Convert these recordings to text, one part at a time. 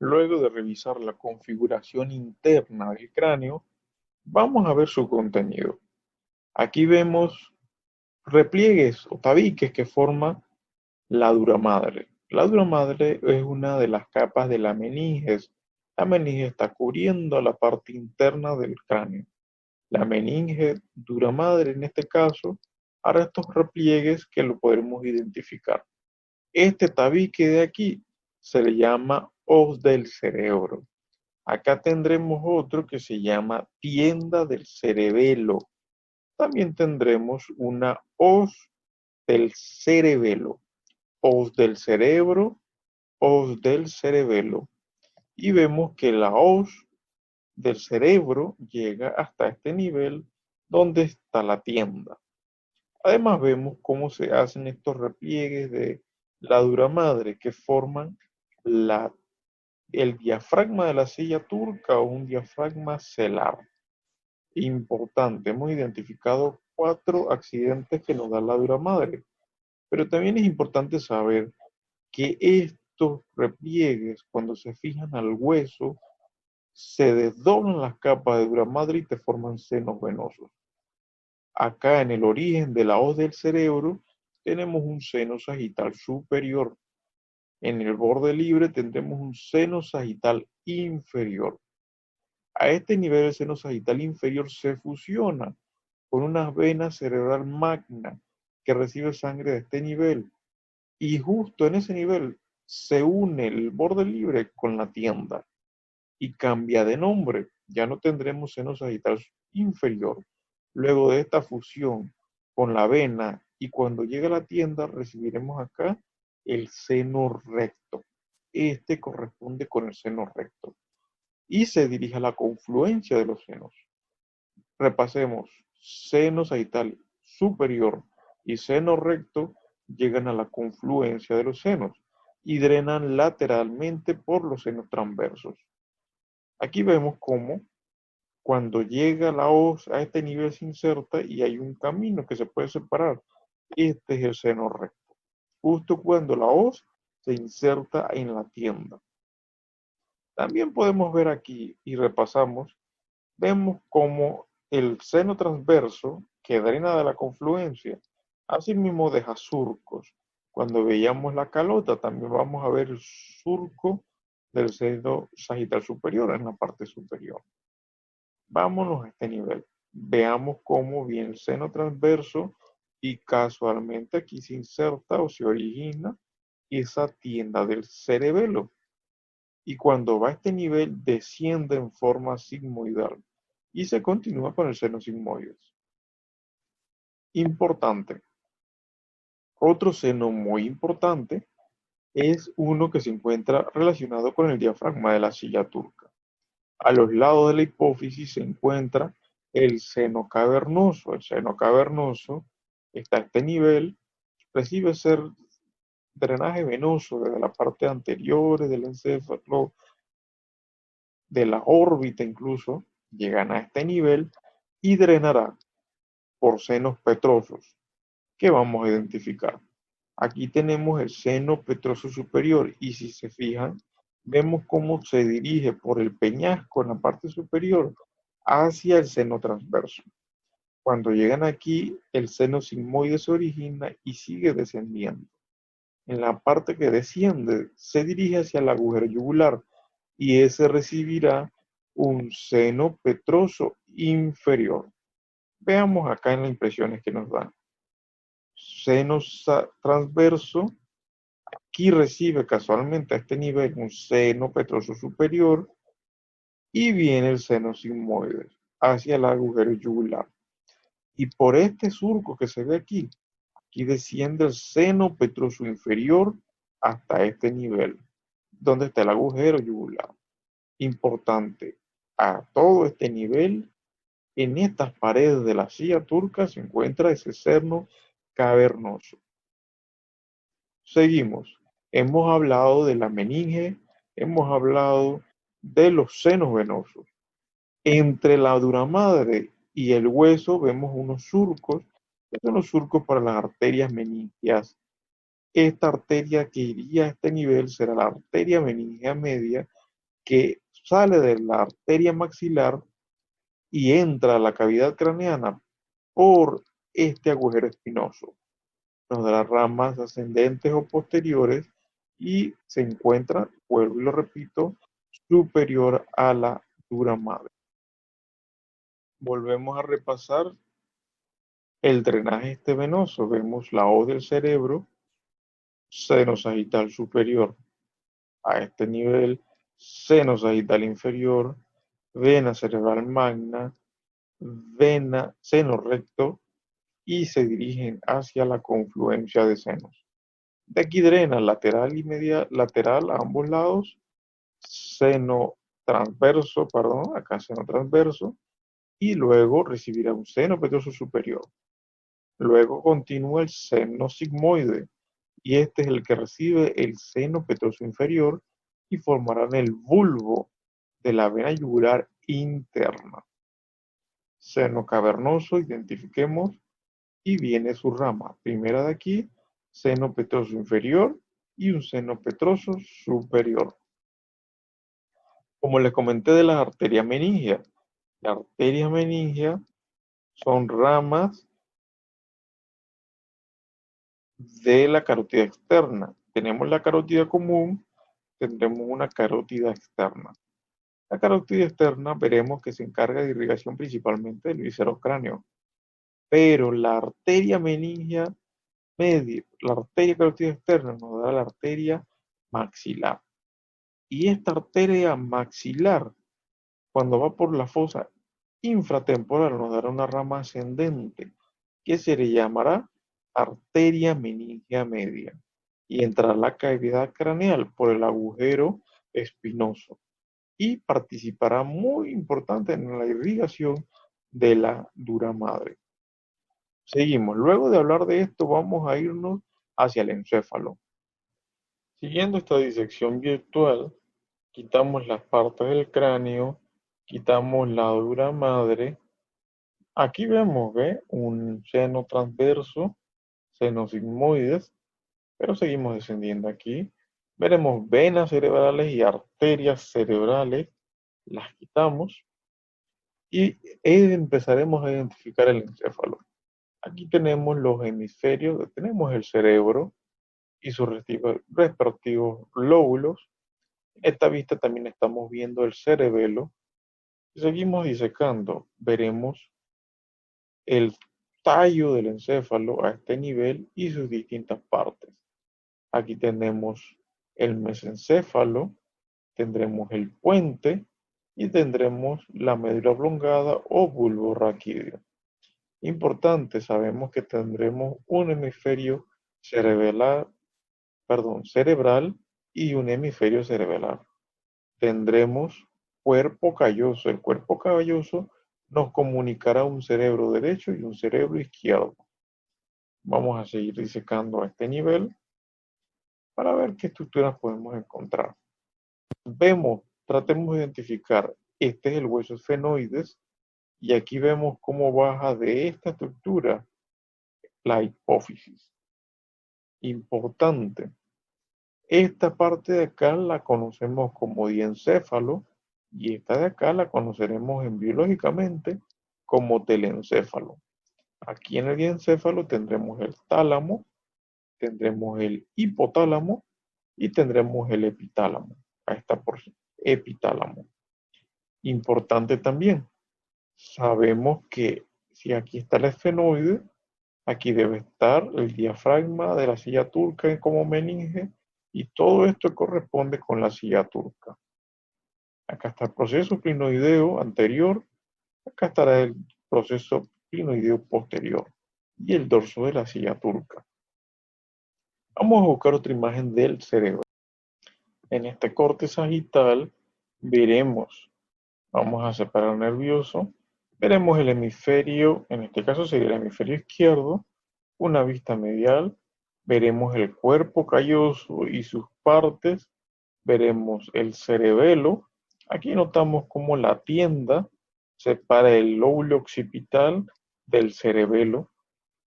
Luego de revisar la configuración interna del cráneo, vamos a ver su contenido. Aquí vemos repliegues o tabiques que forma la dura madre. La dura madre es una de las capas de la meninges. La meninge está cubriendo la parte interna del cráneo. La meninge dura madre en este caso hará estos repliegues que lo podremos identificar. Este tabique de aquí se le llama hoz del cerebro. Acá tendremos otro que se llama tienda del cerebelo. También tendremos una hoz del cerebelo, hoz del cerebro, hoz del cerebelo. Y vemos que la hoz del cerebro llega hasta este nivel donde está la tienda. Además vemos cómo se hacen estos repliegues de la dura madre que forman la, el diafragma de la silla turca o un diafragma celar. Importante, hemos identificado 4 accidentes que nos da la dura madre, pero también es importante saber que estos repliegues, cuando se fijan al hueso, se desdoblan las capas de dura madre y te forman senos venosos. Acá en el origen de la hoz del cerebro tenemos un seno sagital superior. En el borde libre tendremos un seno sagital inferior. A este nivel el seno sagital inferior se fusiona con una vena cerebral magna que recibe sangre de este nivel. Y justo en ese nivel se une el borde libre con la tienda y cambia de nombre. Ya no tendremos seno sagital inferior. Luego de esta fusión con la vena y cuando llegue a la tienda recibiremos acá el seno recto. Este corresponde con el seno recto y se dirige a la confluencia de los senos. Repasemos, seno sagital superior y seno recto llegan a la confluencia de los senos y drenan lateralmente por los senos transversos. Aquí vemos cómo cuando llega la hoz a este nivel se inserta y hay un camino que se puede separar. Este es el seno recto. Justo cuando la hoz se inserta en la tienda. También podemos ver aquí y repasamos, vemos cómo el seno transverso que drena de la confluencia, asimismo deja surcos. Cuando veíamos la calota, también vamos a ver el surco del seno sagital superior en la parte superior. Vámonos a este nivel. Veamos cómo viene el seno transverso y casualmente aquí se inserta o se origina esa tienda del cerebelo. Y cuando va a este nivel desciende en forma sigmoidal y se continúa con el seno sigmoides. Importante. Otro seno muy importante es uno que se encuentra relacionado con el diafragma de la silla turca. A los lados de la hipófisis se encuentra el seno cavernoso. El seno cavernoso está a este nivel, recibe ser drenaje venoso desde la parte anterior del encéfalo, de la órbita incluso, llegan a este nivel y drenará por senos petrosos que vamos a identificar. Aquí tenemos el seno petroso superior y si se fijan, vemos cómo se dirige por el peñasco en la parte superior hacia el seno transverso. Cuando llegan aquí, el seno sigmoide se origina y sigue descendiendo. En la parte que desciende, se dirige hacia el agujero yugular y ese recibirá un seno petroso inferior. Veamos acá en las impresiones que nos dan. Seno transverso, aquí recibe casualmente a este nivel un seno petroso superior y viene el seno sigmoide hacia el agujero yugular. Y por este surco que se ve aquí, aquí desciende el seno petroso inferior hasta este nivel, donde está el agujero yugular. Importante, a todo este nivel, en estas paredes de la silla turca se encuentra ese seno cavernoso. Seguimos. Hemos hablado de la meninge, hemos hablado de los senos venosos. Entre la dura madre y el hueso vemos unos surcos, que son los surcos para las arterias meningias. Esta arteria que iría a este nivel será la arteria meningea media que sale de la arteria maxilar y entra a la cavidad craneana por este agujero espinoso. Nos dará ramas ascendentes o posteriores y se encuentra, vuelvo y lo repito, superior a la dura madre. Volvemos a repasar el drenaje venoso. Vemos la O del cerebro, seno sagital superior a este nivel, seno sagital inferior, vena cerebral magna, vena, seno recto y se dirigen hacia la confluencia de senos. De aquí drena lateral y media, lateral a ambos lados, seno transverso, perdón, acá seno transverso, y luego recibirá un seno petroso superior. Luego continúa el seno sigmoide, y este es el que recibe el seno petroso inferior y formarán el bulbo de la vena yugular interna. Seno cavernoso, identifiquemos, y viene su rama. Primera de aquí, seno petroso inferior y un seno petroso superior. Como les comenté de las arterias meningias, las arterias meningias son ramas de la carótida externa. Tenemos la carótida común, tendremos una carótida externa. La carótida externa veremos que se encarga de irrigación principalmente del viscerocráneo, pero la arteria meningia media, la arteria carótida externa nos da la arteria maxilar. Y esta arteria maxilar, cuando va por la fosa infratemporal, nos dará una rama ascendente que se le llamará arteria meningia media y entrará a la cavidad craneal por el agujero espinoso y participará muy importante en la irrigación de la dura madre. Seguimos. Luego de hablar de esto, vamos a irnos hacia el encéfalo. Siguiendo esta disección virtual, quitamos las partes del cráneo, quitamos la dura madre. Aquí vemos, ¿ve? Un seno transverso, senos sigmoides, pero seguimos descendiendo aquí. Veremos venas cerebrales y arterias cerebrales, las quitamos y empezaremos a identificar el encéfalo. Aquí tenemos los hemisferios, tenemos el cerebro y sus respectivos lóbulos. En esta vista también estamos viendo el cerebelo. Si seguimos disecando, veremos el tallo del encéfalo a este nivel y sus distintas partes. Aquí tenemos el mesencéfalo, tendremos el puente y tendremos la médula oblongada o bulbo raquídeo. Importante, sabemos que tendremos un hemisferio cerebral y un hemisferio cerebral. Tendremos cuerpo calloso. El cuerpo calloso nos comunicará un cerebro derecho y un cerebro izquierdo. Vamos a seguir disecando a este nivel para ver qué estructuras podemos encontrar. Tratemos de identificar, este es el hueso esfenoides, y aquí vemos cómo baja de esta estructura la hipófisis. Importante, esta parte de acá la conocemos como diencéfalo y esta de acá la conoceremos biológicamente como telencéfalo. Aquí en el diencéfalo tendremos el tálamo, tendremos el hipotálamo y tendremos el epitálamo. Ahí está por epitálamo. Importante también, sabemos que si aquí está el esfenoide, aquí debe estar el diafragma de la silla turca como meninge y todo esto corresponde con la silla turca. Acá está el proceso clinoideo anterior, acá estará el proceso clinoideo posterior y el dorso de la silla turca. Vamos a buscar otra imagen del cerebro. En este corte sagital veremos, vamos a separar nervioso, veremos el hemisferio, en este caso sería el hemisferio izquierdo, una vista medial, veremos el cuerpo calloso y sus partes, veremos el cerebelo, aquí notamos cómo la tienda separa el lóbulo occipital del cerebelo,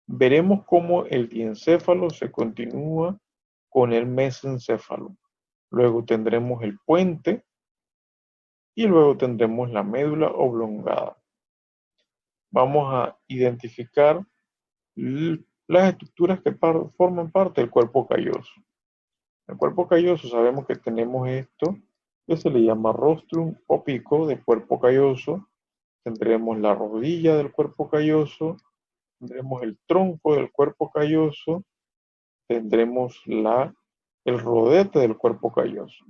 veremos cómo el diencéfalo se continúa con el mesencéfalo. Luego tendremos el puente, y luego tendremos la médula oblongada. Vamos a identificar las estructuras que forman parte del cuerpo calloso. El cuerpo calloso sabemos que tenemos esto que se le llama rostrum o pico del cuerpo calloso. Tendremos la rodilla del cuerpo calloso, tendremos el tronco del cuerpo calloso, tendremos el rodete del cuerpo calloso.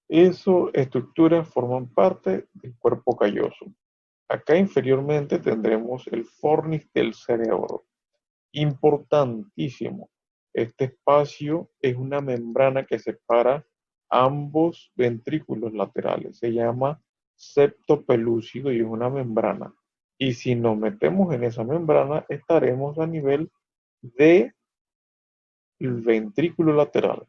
Esas estructuras forman parte del cuerpo calloso. Acá inferiormente tendremos el fornix del cerebro. Importantísimo. Este espacio es una membrana que separa ambos ventrículos laterales. Se llama septo pelúcido y es una membrana. Y si nos metemos en esa membrana, estaremos a nivel del ventrículo lateral.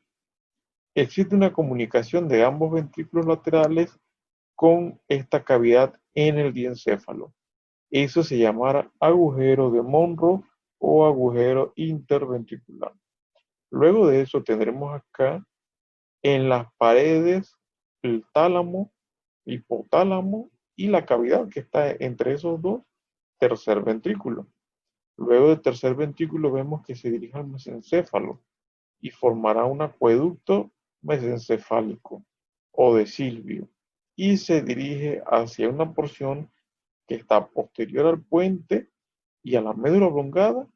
Existe una comunicación de ambos ventrículos laterales con esta cavidad en el diencéfalo. Eso se llamará agujero de Monro o agujero interventricular. Luego de eso tendremos acá en las paredes el tálamo, hipotálamo y la cavidad que está entre esos dos, tercer ventrículo. Luego del tercer ventrículo vemos que se dirige al mesencéfalo y formará un acueducto mesencefálico o de Silvio y se dirige hacia una porción que está posterior al puente y a la médula oblongada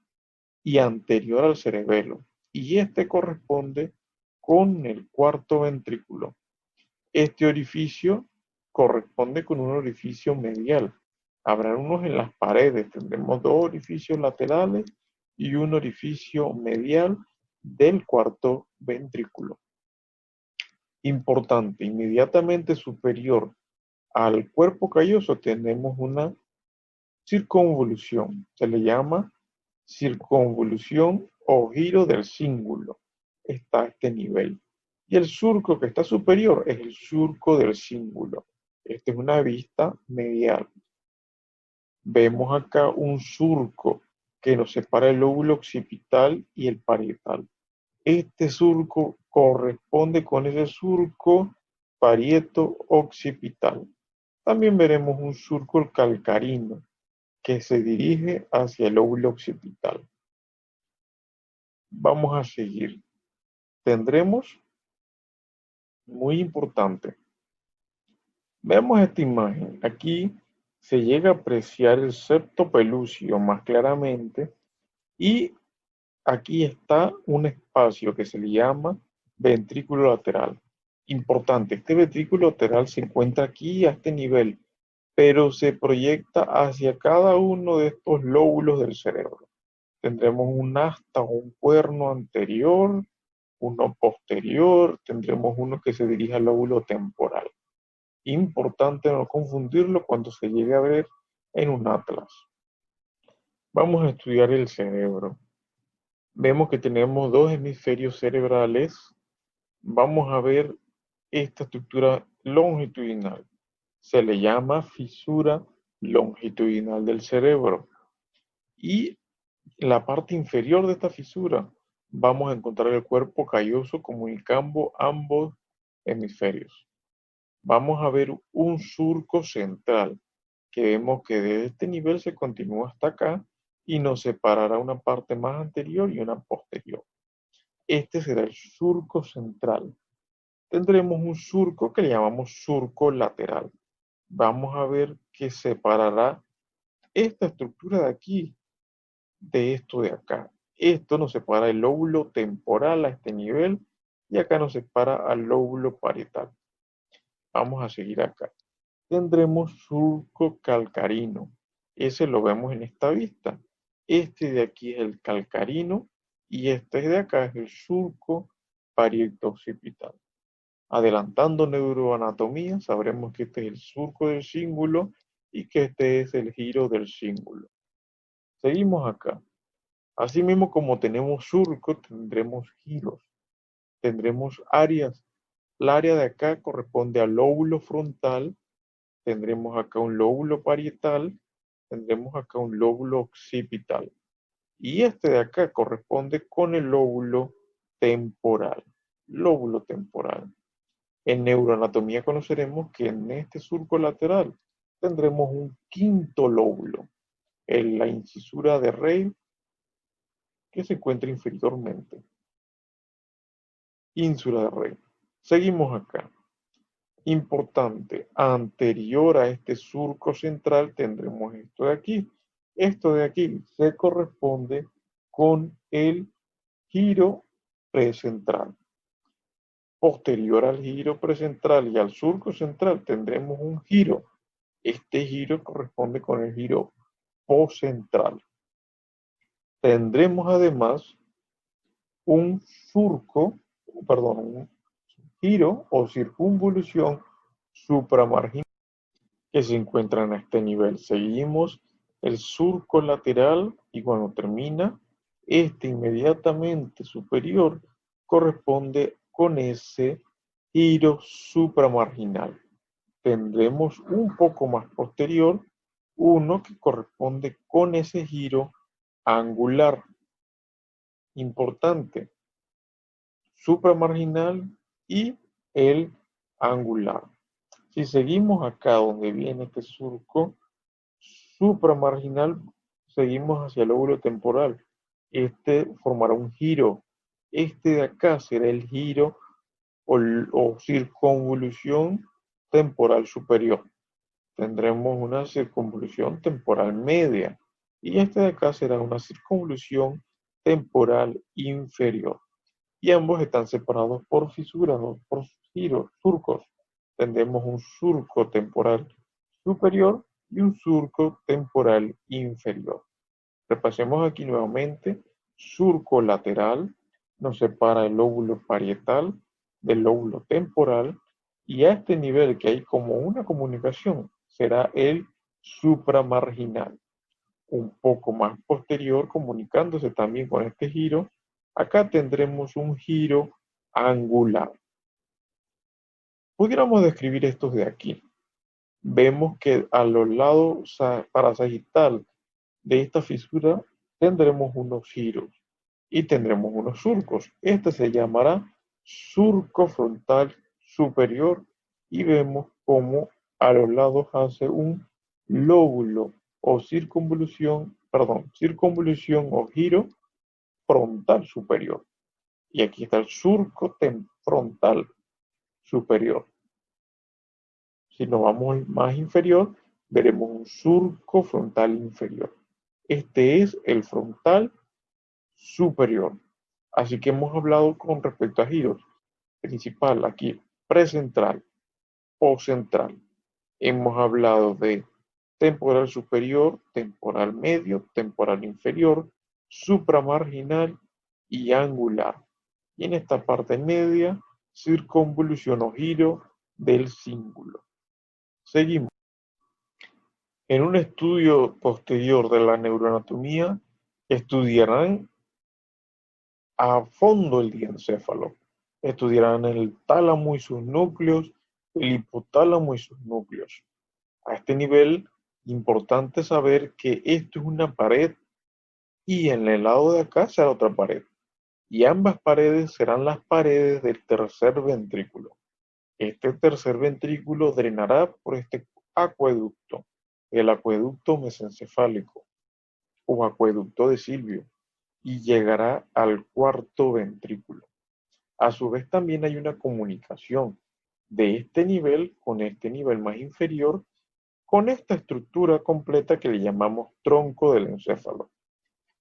y anterior al cerebelo, y este corresponde con el cuarto ventrículo. Este orificio corresponde con un orificio medial. Habrá unos en las paredes, tendremos dos orificios laterales y un orificio medial del cuarto ventrículo. Importante, inmediatamente superior al cuerpo calloso tenemos una circunvolución, se le llama circunvolución o giro del cíngulo. Está a este nivel. Y el surco que está superior es el surco del cíngulo. Esta es una vista medial. Vemos acá un surco que nos separa el lóbulo occipital y el parietal. Este surco corresponde con ese surco parieto-occipital. También veremos un surco calcarino que se dirige hacia el lóbulo occipital. Vamos a seguir. Tendremos, muy importante, vemos esta imagen. Aquí se llega a apreciar el septo pelúceo más claramente y aquí está un espacio que se le llama ventrículo lateral. Importante, este ventrículo lateral se encuentra aquí a este nivel, pero se proyecta hacia cada uno de estos lóbulos del cerebro. Tendremos un asta o un cuerno anterior, uno posterior, tendremos uno que se dirige al lóbulo temporal. Importante no confundirlo cuando se llegue a ver en un atlas. Vamos a estudiar el cerebro. Vemos que tenemos dos hemisferios cerebrales. Vamos a ver esta estructura longitudinal. Se le llama fisura longitudinal del cerebro. Y en la parte inferior de esta fisura vamos a encontrar el cuerpo calloso comunicando ambos hemisferios. Vamos a ver un surco central que vemos que desde este nivel se continúa hasta acá y nos separará una parte más anterior y una posterior. Este será el surco central. Tendremos un surco que le llamamos surco lateral. Vamos a ver que separará esta estructura de aquí de esto de acá. Esto nos separa el lóbulo temporal a este nivel y acá nos separa al lóbulo parietal. Vamos a seguir acá. Tendremos surco calcarino. Ese lo vemos en esta vista. Este de aquí es el calcarino y este de acá es el surco parieto-occipital. Adelantando neuroanatomía, sabremos que este es el surco del cíngulo y que este es el giro del cíngulo. Seguimos acá. Asimismo, como tenemos surco, tendremos giros, tendremos áreas. La área de acá corresponde al lóbulo frontal, tendremos acá un lóbulo parietal, tendremos acá un lóbulo occipital. Y este de acá corresponde con el lóbulo temporal. Lóbulo temporal. En neuroanatomía conoceremos que en este surco lateral tendremos un quinto lóbulo, en la incisura de Reid, que se encuentra inferiormente. Ínsula de Reid. Seguimos acá. Importante, anterior a este surco central tendremos esto de aquí. Esto de aquí se corresponde con el giro precentral. Posterior al giro precentral y al surco central tendremos un giro. Este giro corresponde con el giro poscentral. Tendremos además un surco, perdón, un giro o circunvolución supramarginal que se encuentra en este nivel. Seguimos el surco lateral y cuando termina, este inmediatamente superior corresponde con ese giro supramarginal. Tendremos un poco más posterior uno que corresponde con ese giro angular. Importante, supramarginal y el angular. Si seguimos acá donde viene este surco supramarginal, seguimos hacia el lóbulo temporal. Este formará un giro. Este de acá será el giro o circunvolución temporal superior. Tendremos una circunvolución temporal media y este de acá será una circunvolución temporal inferior. Y ambos están separados por fisuras o por giros, surcos. Tendremos un surco temporal superior y un surco temporal inferior. Repasemos aquí nuevamente. Surco lateral nos separa el lóbulo parietal del lóbulo temporal y a este nivel que hay como una comunicación será el supramarginal. Un poco más posterior, comunicándose también con este giro, acá tendremos un giro angular. Pudiéramos describir estos de aquí. Vemos que a los lados parasagital de esta fisura tendremos unos giros y tendremos unos surcos. Este se llamará surco frontal superior y vemos cómo a los lados hace un lóbulo o circunvolución o giro frontal superior. Y aquí está el surco frontal superior. Si nos vamos más inferior, veremos un surco frontal inferior. Este es el frontal superior. Así que hemos hablado con respecto a giros. Principal aquí, precentral, poscentral. Hemos hablado de temporal superior, temporal medio, temporal inferior, supramarginal y angular. Y en esta parte media, circunvolución o giro del cíngulo. Seguimos. En un estudio posterior de la neuroanatomía, estudiarán a fondo el diencéfalo. Estudiarán el tálamo y sus núcleos, el hipotálamo y sus núcleos. A este nivel, importante saber que esto es una pared y en el lado de acá será otra pared. Y ambas paredes serán las paredes del tercer ventrículo. Este tercer ventrículo drenará por este acueducto, el acueducto mesencefálico o acueducto de Silvio, y llegará al cuarto ventrículo. A su vez también hay una comunicación de este nivel con este nivel más inferior con esta estructura completa que le llamamos tronco del encéfalo.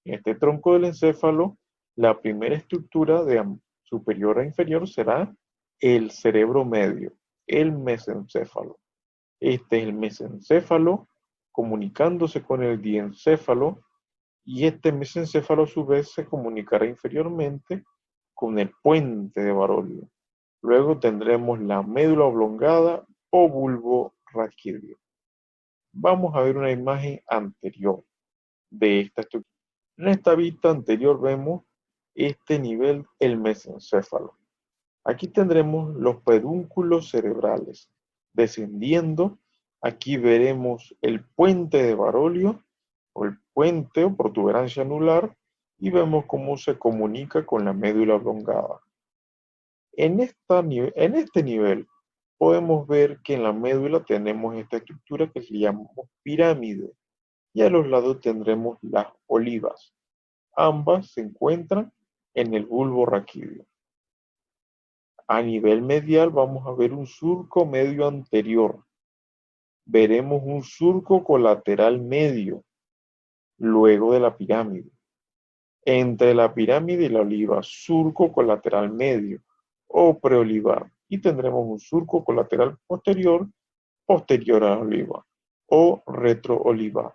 En este tronco del encéfalo, la primera estructura de superior a inferior será el cerebro medio, el mesencéfalo. Este es el mesencéfalo comunicándose con el diencéfalo y este mesencéfalo a su vez se comunicará inferiormente con el puente de Barolio. Luego tendremos la médula oblongada o bulbo raquídeo. Vamos a ver una imagen anterior de esta estructura. En esta vista anterior vemos este nivel, el mesencéfalo. Aquí tendremos los pedúnculos cerebrales. Descendiendo, aquí veremos el puente de Barolio, o el puente o protuberancia anular, y vemos cómo se comunica con la médula oblongada. En este nivel podemos ver que en la médula tenemos esta estructura que se llama pirámide y a los lados tendremos las olivas. Ambas se encuentran en el bulbo raquídeo. A nivel medial vamos a ver un surco medio anterior. Veremos un surco colateral medio, luego de la pirámide. Entre la pirámide y la oliva, surco colateral medio o preolivar. Y tendremos un surco colateral posterior, posterior a la oliva o retroolivar.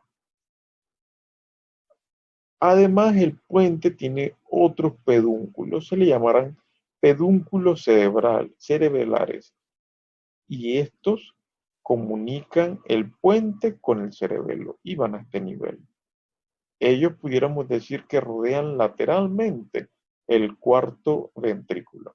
Además, el puente tiene otros pedúnculos, se le llamarán pedúnculos cerebrales, y estos comunican el puente con el cerebelo y van a este nivel. Ellos pudiéramos decir que rodean lateralmente el cuarto ventrículo.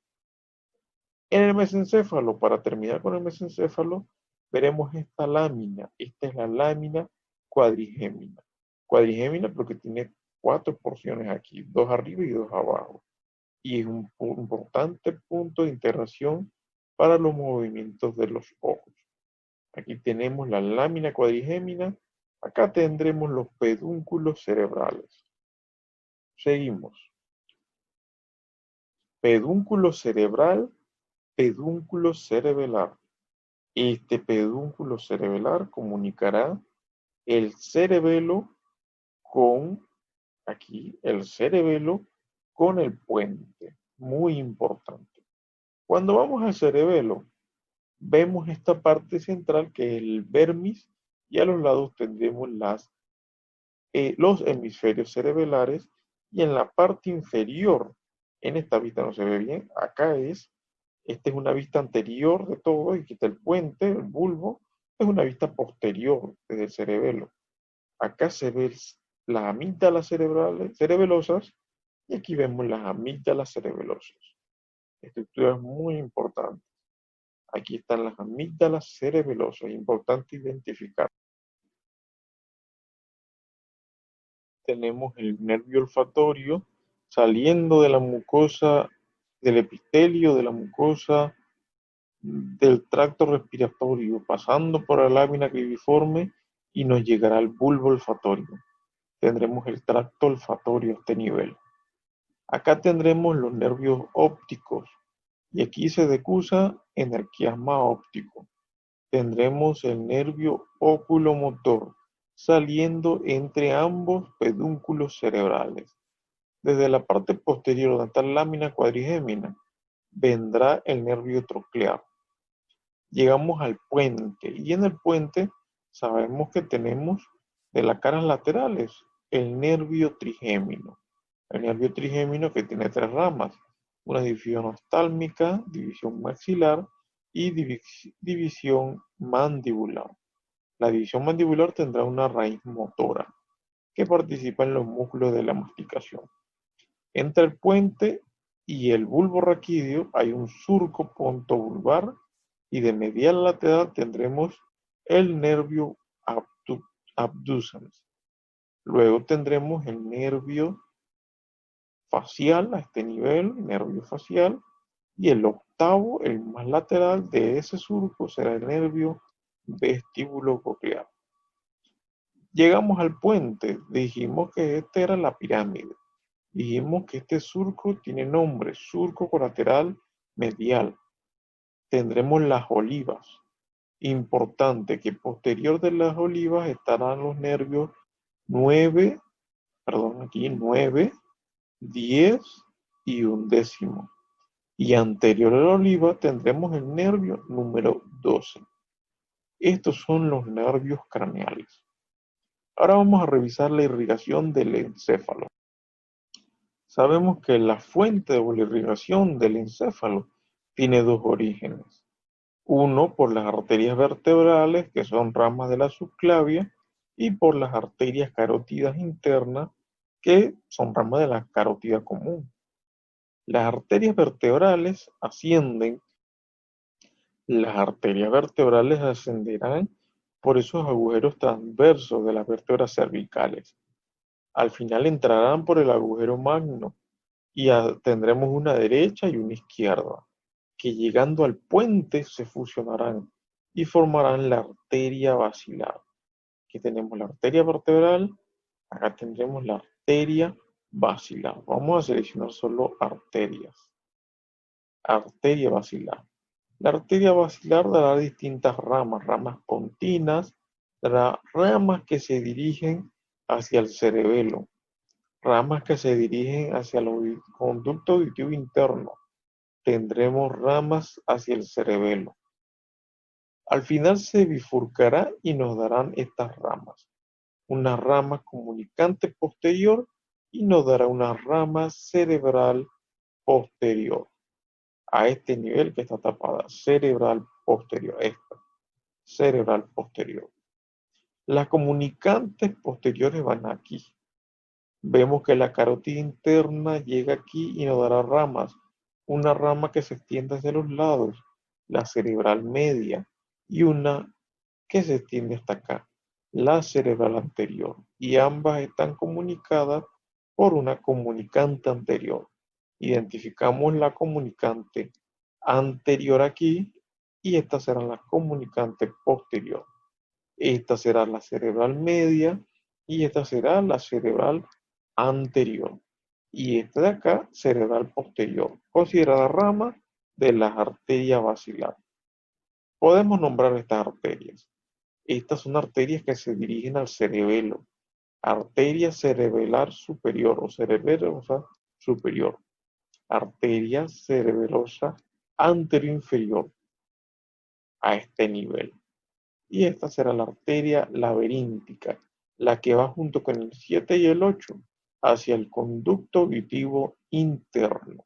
En el mesencéfalo, para terminar con el mesencéfalo, veremos esta lámina. Esta es la lámina cuadrigémina. Cuadrigémina porque tiene 4 porciones aquí, 2 arriba y 2 abajo. Y es un importante punto de integración para los movimientos de los ojos. Aquí tenemos la lámina cuadrigémina. Acá tendremos los pedúnculos cerebrales. Seguimos. Pedúnculo cerebral, pedúnculo cerebelar. Este pedúnculo cerebelar comunicará el cerebelo con, aquí, el cerebelo con el puente. Muy importante. Cuando vamos al cerebelo, vemos esta parte central que es el vermis y a los lados tendremos los hemisferios cerebelares y en la parte inferior, en esta vista no se ve bien, acá esta es una vista anterior de todo y aquí está el puente, el bulbo, es una vista posterior desde el cerebelo. Acá se ven las amígdalas cerebelosas y aquí vemos las amígdalas cerebelosas. Estructuras muy importantes. Aquí están las amígdalas cerebelosas, importante identificar. Tenemos el nervio olfatorio saliendo de la mucosa, del epitelio, de la mucosa, del tracto respiratorio, pasando por la lámina cribiforme y nos llegará al bulbo olfatorio. Tendremos el tracto olfatorio a este nivel. Acá tendremos los nervios ópticos y aquí se decusa en el quiasma óptico. Tendremos el nervio oculomotor saliendo entre ambos pedúnculos cerebrales. Desde la parte posterior de esta lámina cuadrigémina vendrá el nervio troclear. Llegamos al puente y en el puente sabemos que tenemos de las caras laterales el nervio trigémino. El nervio trigémino que tiene 3 ramas, una división oftálmica, división maxilar y división mandibular. La división mandibular tendrá una raíz motora que participa en los músculos de la masticación. Entre el puente y el bulbo raquídeo hay un surco puntobulbar y de medial lateral tendremos el nervio abducens. Luego tendremos el nervio facial a este nivel, nervio facial, y el octavo, el más lateral de ese surco, será el nervio vestíbulo coclear. Llegamos al puente, dijimos que esta era la pirámide. Dijimos que este surco tiene nombre, surco colateral medial. Tendremos las olivas. Importante que posterior de las olivas estarán los nervios 9, 10 y 11. Y anterior a la oliva tendremos el nervio número 12. Estos son los nervios craneales. Ahora vamos a revisar la irrigación del encéfalo. Sabemos que la fuente de la irrigación del encéfalo tiene 2 orígenes. Uno por las arterias vertebrales, que son ramas de la subclavia, y por las arterias carótidas internas, que son ramas de la carótida común. Las arterias vertebrales ascenderán por esos agujeros transversos de las vértebras cervicales. Al final entrarán por el agujero magno y tendremos una derecha y una izquierda, que llegando al puente se fusionarán y formarán la arteria basilar. Aquí tenemos la arteria vertebral, acá tendremos la arteria basilar. Vamos a seleccionar solo arterias. Arteria basilar. La arteria basilar dará distintas ramas, ramas pontinas, dará ramas que se dirigen hacia el cerebelo, ramas que se dirigen hacia el conducto auditivo interno. Tendremos ramas hacia el cerebelo. Al final se bifurcará y nos darán estas ramas. Una rama comunicante posterior y nos dará una rama cerebral posterior. A este nivel que está tapada, cerebral posterior, esta, cerebral posterior. Las comunicantes posteriores van aquí. Vemos que la carótida interna llega aquí y nos dará ramas. Una rama que se extiende hacia los lados, la cerebral media, y una que se extiende hasta acá, la cerebral anterior. Y ambas están comunicadas por una comunicante anterior. Identificamos la comunicante anterior aquí y esta será la comunicante posterior. Esta será la cerebral media y esta será la cerebral anterior. Y esta de acá, cerebral posterior, considerada rama de la arteria basilar. Podemos nombrar estas arterias. Estas son arterias que se dirigen al cerebelo. Arteria cerebelar superior o cerebelosa superior. Arteria cerebelosa anteroinferior a este nivel. Y esta será la arteria laberíntica, la que va junto con el 7 y el 8 hacia el conducto auditivo interno.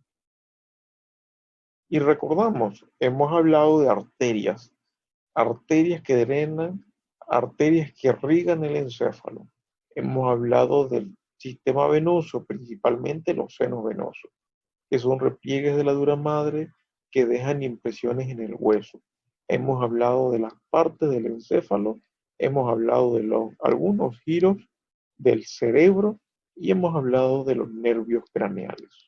Y recordamos, hemos hablado de arterias, arterias que drenan, arterias que irrigan el encéfalo. Hemos hablado del sistema venoso, principalmente los senos venosos, que son repliegues de la dura madre que dejan impresiones en el hueso. Hemos hablado de las partes del encéfalo, hemos hablado de algunos giros del cerebro y hemos hablado de los nervios craneales.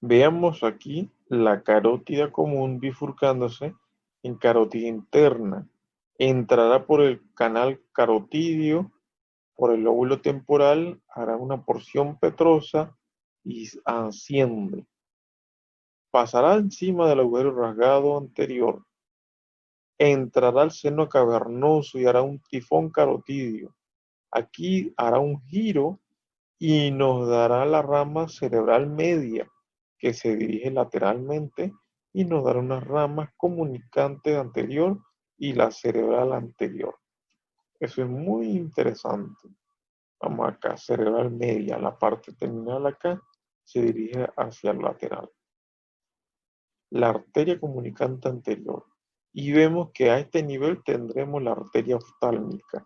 Veamos aquí la carótida común bifurcándose en carótida interna. Entrará por el canal carotídeo, por el lóbulo temporal, hará una porción petrosa y asciende. Pasará encima del agujero rasgado anterior. Entrará al seno cavernoso y hará un tifón carotídeo. Aquí hará un giro y nos dará la rama cerebral media que se dirige lateralmente y nos dará unas ramas comunicantes anterior y la cerebral anterior. Eso es muy interesante. Vamos acá, cerebral media, la parte terminal acá se dirige hacia el lateral. La arteria comunicante anterior. Y vemos que a este nivel tendremos la arteria oftálmica.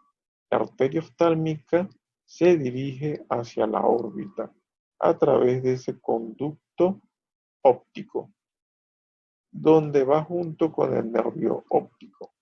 La arteria oftálmica se dirige hacia la órbita a través de ese conducto óptico, donde va junto con el nervio óptico.